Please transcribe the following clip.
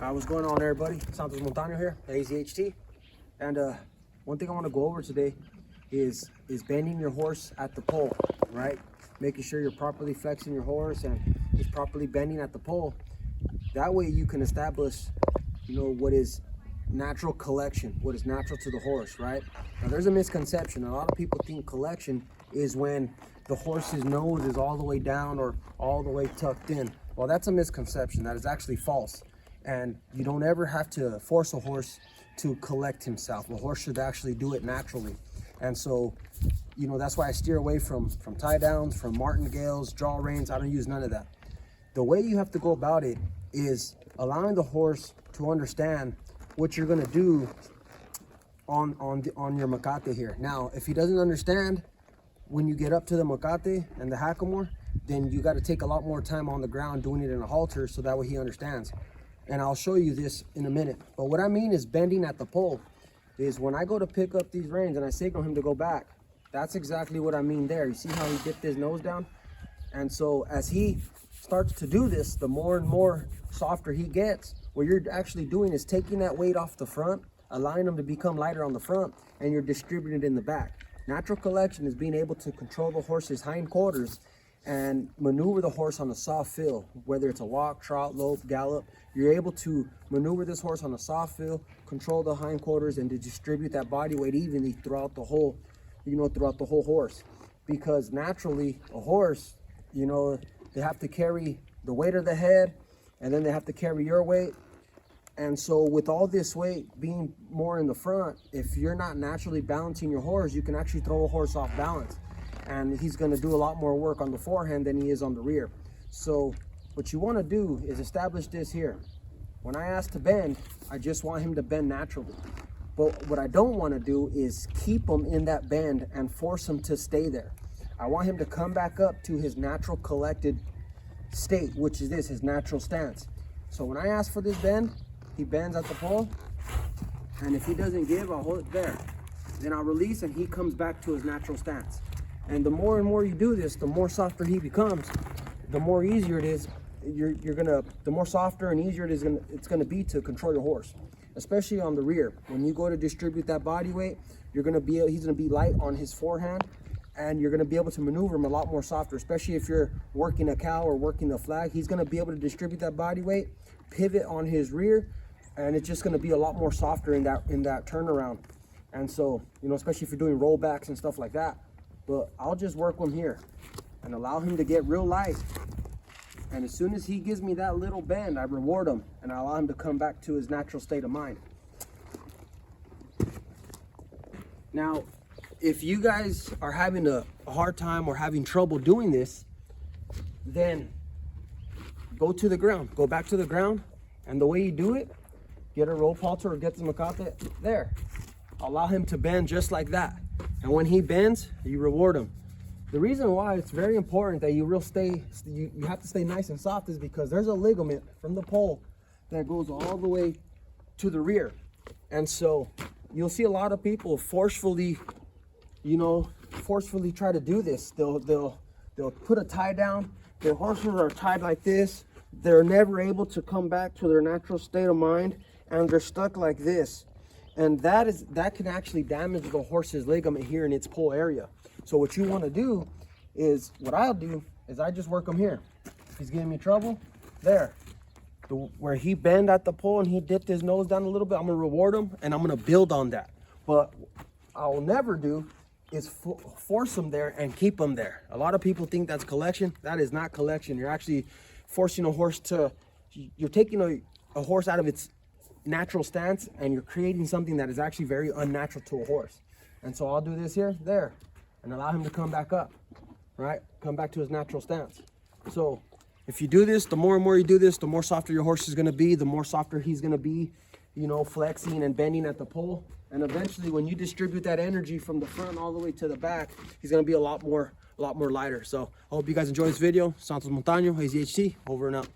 What's going on, everybody? Santos Montano here, AZHT. And one thing I want to go over today is bending your horse at the pole, right? Making sure you're properly flexing your horse and he's properly bending at the pole. That way you can establish, what is natural collection, what is natural to the horse, right? Now there's a misconception. A lot of people think collection is when the horse's nose is all the way down or all the way tucked in. Well, that's a misconception. That is actually false. And you don't ever have to force a horse to collect himself. A horse should actually do it naturally. And so, that's why I steer away from tie downs, from martingales, jaw reins. I don't use none of that. The way you have to go about it is allowing the horse to understand what you're gonna do on your macate here. Now, if he doesn't understand when you get up to the macate and the hackamore, then you got to take a lot more time on the ground doing it in a halter so that way he understands. And I'll show you this in a minute. But what I mean is bending at the pole is when I go to pick up these reins and I signal him to go back, that's exactly what I mean there. You see how he dipped his nose down? And so as he starts to do this, the more and more softer he gets. What you're actually doing is taking that weight off the front, allowing him to become lighter on the front, and you're distributing it in the back. Natural collection is being able to control the horse's hindquarters and maneuver the horse on a soft fill, whether it's a walk, trot, lope, gallop. You're able to maneuver this horse on a soft fill, control the hindquarters, and to distribute that body weight evenly throughout the whole, throughout the whole horse. Because naturally, a horse, they have to carry the weight of the head, and then they have to carry your weight. And so with all this weight being more in the front, if you're not naturally balancing your horse, you can actually throw a horse off balance. And he's going to do a lot more work on the forehand than he is on the rear. So what you want to do is establish this here. When I ask to bend, I just want him to bend naturally. But what I don't want to do is keep him in that bend and force him to stay there. I want him to come back up to his natural collected state, which is this, his natural stance. So when I ask for this bend, he bends at the pole. And if he doesn't give, I'll hold it there. Then I'll release and he comes back to his natural stance. And the more and more you do this, the more softer he becomes, the more easier it is. The more softer and easier it's gonna be to control your horse, especially on the rear. When you go to distribute that body weight, he's gonna be light on his forehand, and you're gonna be able to maneuver him a lot more softer. Especially if you're working a cow or working the flag, he's gonna be able to distribute that body weight, pivot on his rear, and it's just gonna be a lot more softer in that turnaround. And so, especially if you're doing rollbacks and stuff like that. But I'll just work him here and allow him to get real light. And as soon as he gives me that little bend, I reward him and I allow him to come back to his natural state of mind. Now, if you guys are having a hard time or having trouble doing this, then go to the ground, go back to the ground. And the way you do it, get a rope halter or get the macate there. Allow him to bend just like that. And when he bends, you reward him. The reason why it's very important that you have to stay nice and soft is because there's a ligament from the pole that goes all the way to the rear. And so you'll see a lot of people forcefully try to do this. They'll put a tie down. Their horses are tied like this. They're never able to come back to their natural state of mind, and they're stuck like this. And that can actually damage the horse's ligament here in its pole area. So what you want to do is, what I'll do is I just work him here. If he's giving me trouble, there. Where he bent at the pole and he dipped his nose down a little bit, I'm going to reward him and I'm going to build on that. But I'll never do is force him there and keep him there. A lot of people think that's collection. That is not collection. You're actually forcing a horse you're taking a horse out of its natural stance and you're creating something that is actually very unnatural to a horse. And so I'll do this here, there, and allow him to come back up, right? Come back to his natural stance. So if you do this, the more and more you do this, the more softer your horse is going to be, the more softer he's going to be, flexing and bending at the pole. And eventually when you distribute that energy from the front all the way to the back, he's going to be a lot more lighter. So I hope you guys enjoy this video. Santos Montano, AZHT, over and out.